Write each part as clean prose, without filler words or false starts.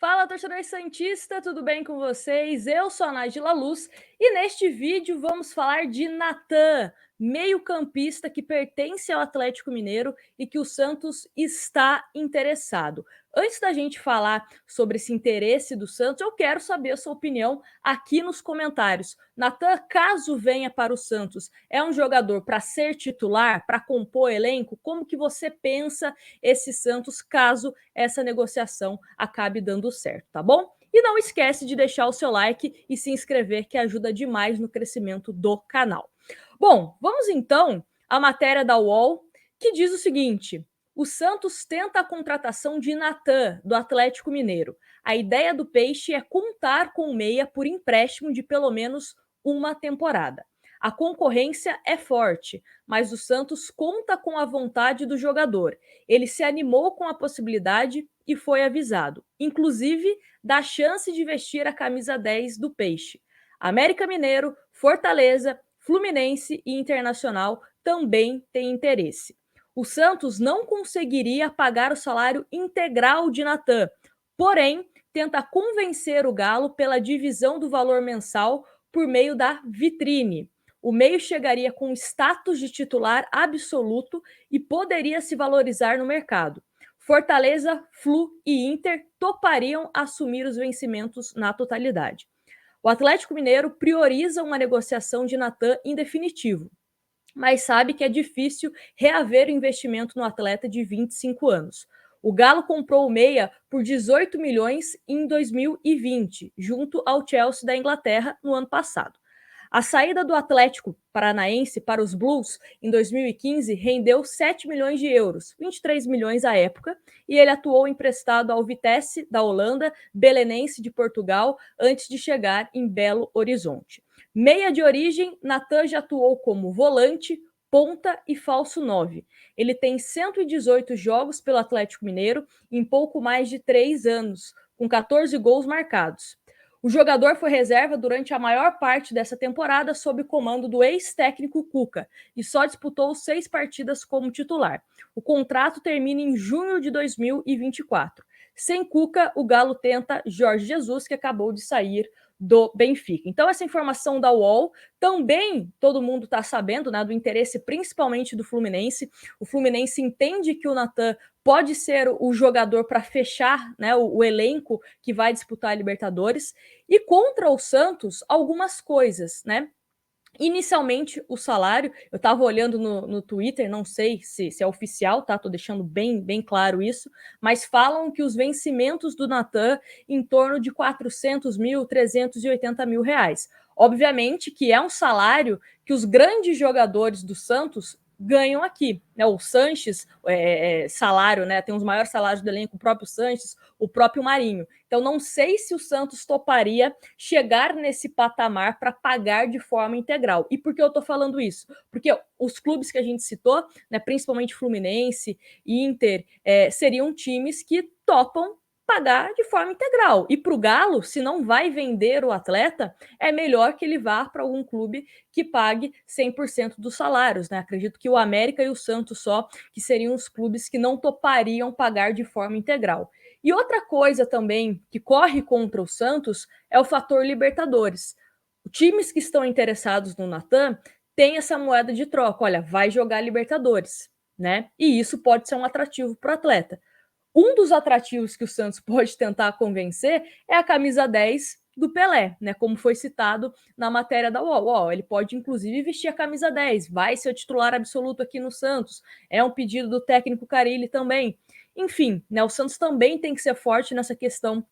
Fala, torcedor santista, tudo bem com vocês? Eu sou a Nájila Luz e neste vídeo vamos falar de Natan, meio-campista que pertence ao Atlético Mineiro e que o Santos está interessado. Antes da gente falar sobre esse interesse do Santos, eu quero saber a sua opinião aqui nos comentários. Natan, caso venha para o Santos, é um jogador para ser titular, para compor elenco? Como que você pensa esse Santos caso essa negociação acabe dando certo, tá bom? E não esquece de deixar o seu like e se inscrever, que ajuda demais no crescimento do canal. Bom, vamos então à matéria da UOL, que diz o seguinte: o Santos tenta a contratação de Natan, do Atlético Mineiro. A ideia do Peixe é contar com o meia por empréstimo de pelo menos uma temporada. A concorrência é forte, mas o Santos conta com a vontade do jogador. Ele se animou com a possibilidade e foi avisado, inclusive da chance de vestir a camisa 10 do Peixe. América Mineiro, Fortaleza, Fluminense e Internacional também têm interesse. O Santos não conseguiria pagar o salário integral de Natan, porém tenta convencer o Galo pela divisão do valor mensal por meio da vitrine. O meio chegaria com status de titular absoluto e poderia se valorizar no mercado. Fortaleza, Flu e Inter topariam assumir os vencimentos na totalidade. O Atlético Mineiro prioriza uma negociação de Natan em definitivo, mas sabe que é difícil reaver o investimento no atleta de 25 anos. O Galo comprou o meia por 18 milhões em 2020, junto ao Chelsea da Inglaterra no ano passado. A saída do Atlético Paranaense para os Blues em 2015 rendeu 7 milhões de euros, 23 milhões à época, e ele atuou emprestado ao Vitesse da Holanda, Belenense de Portugal, antes de chegar em Belo Horizonte. Meia de origem, Natan já atuou como volante, ponta e falso 9. Ele tem 118 jogos pelo Atlético Mineiro em pouco mais de 3 anos, com 14 gols marcados. O jogador foi reserva durante a maior parte dessa temporada sob o comando do ex-técnico Cuca e só disputou 6 partidas como titular. O contrato termina em junho de 2024. Sem Cuca, o Galo tenta Jorge Jesus, que acabou de sair do Benfica. Então, essa informação da UOL também todo mundo está sabendo, né, do interesse principalmente do Fluminense. O Fluminense entende que o Natan pode ser o jogador para fechar, né, o elenco que vai disputar a Libertadores. E contra o Santos, algumas coisas, né? Inicialmente, o salário, eu estava olhando no Twitter, não sei se é oficial, tá? Tô deixando bem claro isso, mas falam que os vencimentos do Natan em torno de 400 mil, 380 mil reais. Obviamente que é um salário que os grandes jogadores do Santos ganham aqui, né? O Sanches, salário, né? Tem os maiores salários do elenco, o próprio Sanches, o próprio Marinho. Então, não sei se o Santos toparia chegar nesse patamar para pagar de forma integral. E por que eu estou falando isso? Porque os clubes que a gente citou, né, principalmente Fluminense, Inter, seriam times que topam pagar de forma integral. E para o Galo, se não vai vender o atleta, é melhor que ele vá para algum clube que pague 100% dos salários, né? Acredito que o América e o Santos só que seriam os clubes que não topariam pagar de forma integral. E outra coisa também que corre contra o Santos é o fator Libertadores. Os times que estão interessados no Natan têm essa moeda de troca. Olha, vai jogar Libertadores, né? E isso pode ser um atrativo para o atleta. Um dos atrativos que o Santos pode tentar convencer é a camisa 10 do Pelé, né? Como foi citado na matéria da UOL. Ele pode, inclusive, vestir a camisa 10, vai ser o titular absoluto aqui no Santos. É um pedido do técnico Carille também. Enfim, né? O Santos também tem que ser forte nessa questão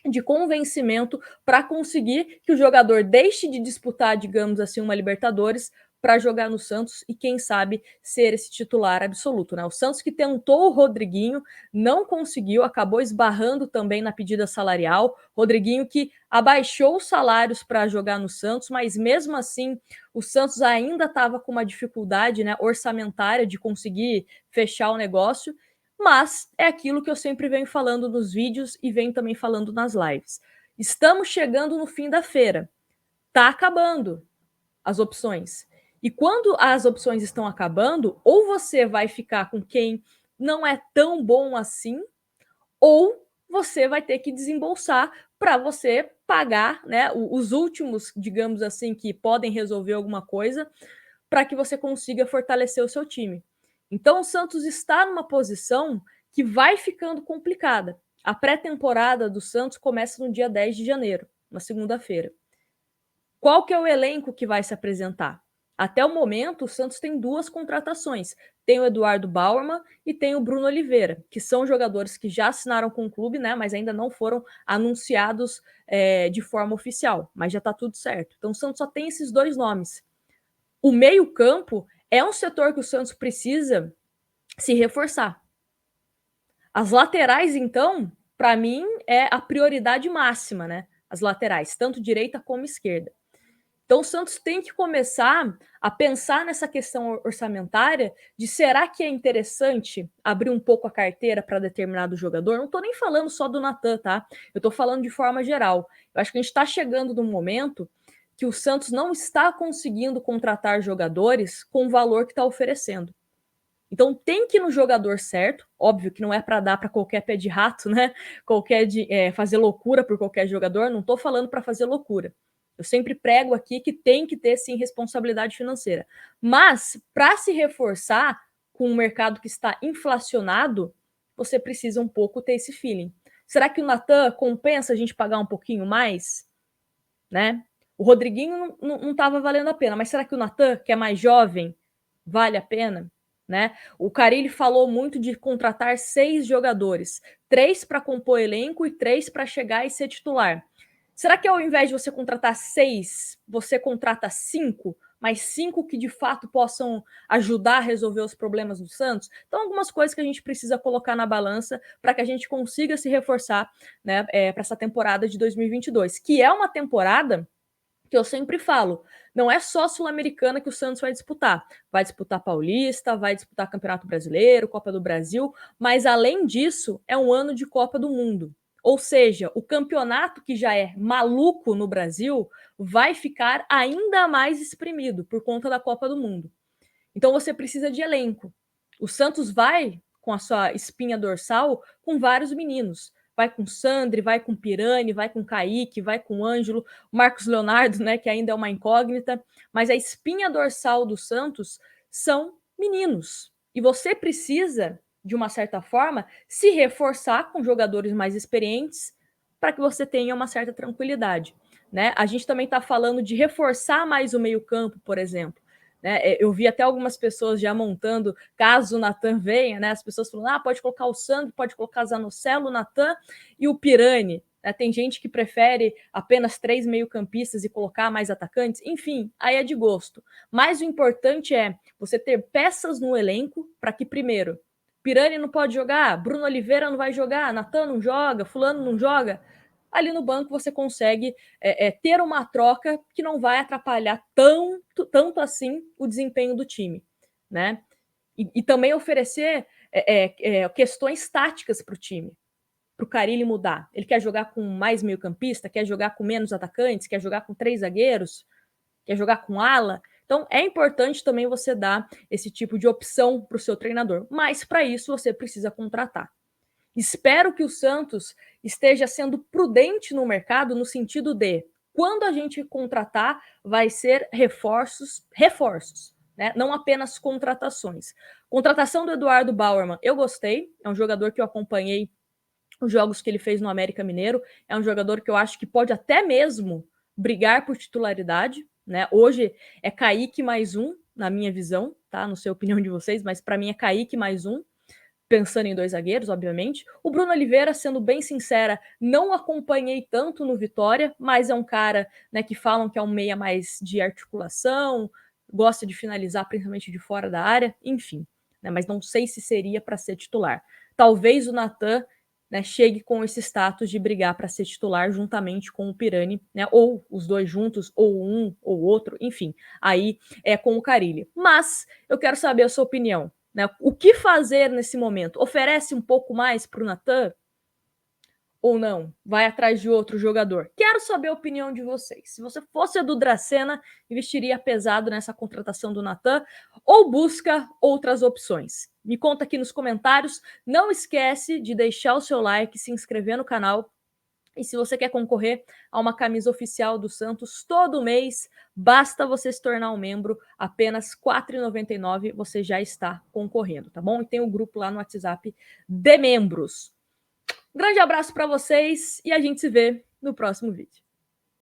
de convencimento para conseguir que o jogador deixe de disputar, digamos assim, uma Libertadores para jogar no Santos e, quem sabe, ser esse titular absoluto, né? O Santos que tentou o Rodriguinho, não conseguiu, acabou esbarrando também na pedida salarial. Rodriguinho que abaixou os salários para jogar no Santos, mas mesmo assim o Santos ainda estava com uma dificuldade, né, orçamentária de conseguir fechar o negócio. Mas é aquilo que eu sempre venho falando nos vídeos e venho também falando nas lives. Estamos chegando no fim da feira. Tá acabando as opções. E quando as opções estão acabando, ou você vai ficar com quem não é tão bom assim, ou você vai ter que desembolsar para você pagar, né, os últimos, digamos assim, que podem resolver alguma coisa, para que você consiga fortalecer o seu time. Então o Santos está numa posição que vai ficando complicada. A pré-temporada do Santos começa no dia 10 de janeiro, na segunda-feira. Qual que é o elenco que vai se apresentar? Até o momento, o Santos tem 2 contratações. Tem o Eduardo Bauerman e tem o Bruno Oliveira, que são jogadores que já assinaram com o clube, né? Mas ainda não foram anunciados de forma oficial. Mas já está tudo certo. Então o Santos só tem esses 2 nomes. O meio-campo é um setor que o Santos precisa se reforçar. As laterais, então, para mim, é a prioridade máxima, né? As laterais, tanto direita como esquerda. Então o Santos tem que começar a pensar nessa questão orçamentária de será que é interessante abrir um pouco a carteira para determinado jogador? Não estou nem falando só do Natan, tá? Eu estou falando de forma geral. Eu acho que a gente está chegando num momento que o Santos não está conseguindo contratar jogadores com o valor que está oferecendo. Então tem que ir no jogador certo, óbvio que não é para dar para qualquer pé de rato, né? Fazer loucura por qualquer jogador, não estou falando para fazer loucura. Eu sempre prego aqui que tem que ter sim responsabilidade financeira. Mas para se reforçar com um mercado que está inflacionado, você precisa um pouco ter esse feeling. Será que o Natan compensa a gente pagar um pouquinho mais? Né? O Rodriguinho não estava valendo a pena, mas será que o Natan, que é mais jovem, vale a pena? Né? O Carille falou muito de contratar 6 jogadores, 3 para compor elenco e 3 para chegar e ser titular. Será que ao invés de você contratar 6, você contrata 5, mas 5 que de fato possam ajudar a resolver os problemas do Santos? Então, algumas coisas que a gente precisa colocar na balança para que a gente consiga se reforçar, né, para essa temporada de 2022, que é uma temporada que eu sempre falo, não é só Sul-Americana que o Santos vai disputar. Vai disputar Paulista, vai disputar Campeonato Brasileiro, Copa do Brasil, mas além disso, é um ano de Copa do Mundo. Ou seja, o campeonato que já é maluco no Brasil vai ficar ainda mais exprimido por conta da Copa do Mundo. Então você precisa de elenco. O Santos vai com a sua espinha dorsal com vários meninos. Vai com Sandri, vai com Pirani, vai com Kaique, vai com Ângelo, o Marcos Leonardo, né, que ainda é uma incógnita, mas a espinha dorsal do Santos são meninos. E você precisa, de uma certa forma, se reforçar com jogadores mais experientes para que você tenha uma certa tranquilidade. Né? A gente também está falando de reforçar mais o meio-campo, por exemplo. Né? Eu vi até algumas pessoas já montando, caso o Natan venha, né? As pessoas falando, pode colocar o Sandro, pode colocar Zanocelo, o Natan e o Pirani. Né? Tem gente que prefere apenas 3 meio-campistas e colocar mais atacantes. Enfim, aí é de gosto. Mas o importante é você ter peças no elenco para que, primeiro, Pirani não pode jogar, Bruno Oliveira não vai jogar, Natan não joga, fulano não joga. Ali no banco você consegue ter uma troca que não vai atrapalhar tanto assim o desempenho do time, né? E também oferecer questões táticas para o time, para o Carille mudar. Ele quer jogar com mais meio-campista, quer jogar com menos atacantes, quer jogar com 3 zagueiros, quer jogar com ala. Então é importante também você dar esse tipo de opção para o seu treinador. Mas para isso você precisa contratar. Espero que o Santos esteja sendo prudente no mercado no sentido de quando a gente contratar, vai ser reforços, né? Não apenas contratações. Contratação do Eduardo Bauerman, eu gostei, é um jogador que eu acompanhei os jogos que ele fez no América Mineiro, é um jogador que eu acho que pode até mesmo brigar por titularidade, né? Hoje é Kaique mais um, na minha visão, tá? Não sei a opinião de vocês, mas para mim é Kaique mais um, pensando em 2 zagueiros, obviamente. O Bruno Oliveira, sendo bem sincera, não acompanhei tanto no Vitória, mas é um cara, né, que falam que é um meia mais de articulação, gosta de finalizar principalmente de fora da área, enfim. Né, mas não sei se seria para ser titular. Talvez o Natan, né, chegue com esse status de brigar para ser titular juntamente com o Pirani, né, ou os dois juntos, ou um ou outro, enfim, aí é com o Carille. Mas eu quero saber a sua opinião. Né? O que fazer nesse momento? Oferece um pouco mais para o Natan? ou não? Vai atrás de outro jogador? Quero saber a opinião de vocês. Se você fosse a do Dracena, investiria pesado nessa contratação do Natan ou busca outras opções? Me conta aqui nos comentários. Não esquece de deixar o seu like, se inscrever no canal. E se você quer concorrer a uma camisa oficial do Santos todo mês, basta você se tornar um membro, apenas R$ 4,99 você já está concorrendo, tá bom? E tem o grupo lá no WhatsApp de membros. Grande abraço para vocês e a gente se vê no próximo vídeo.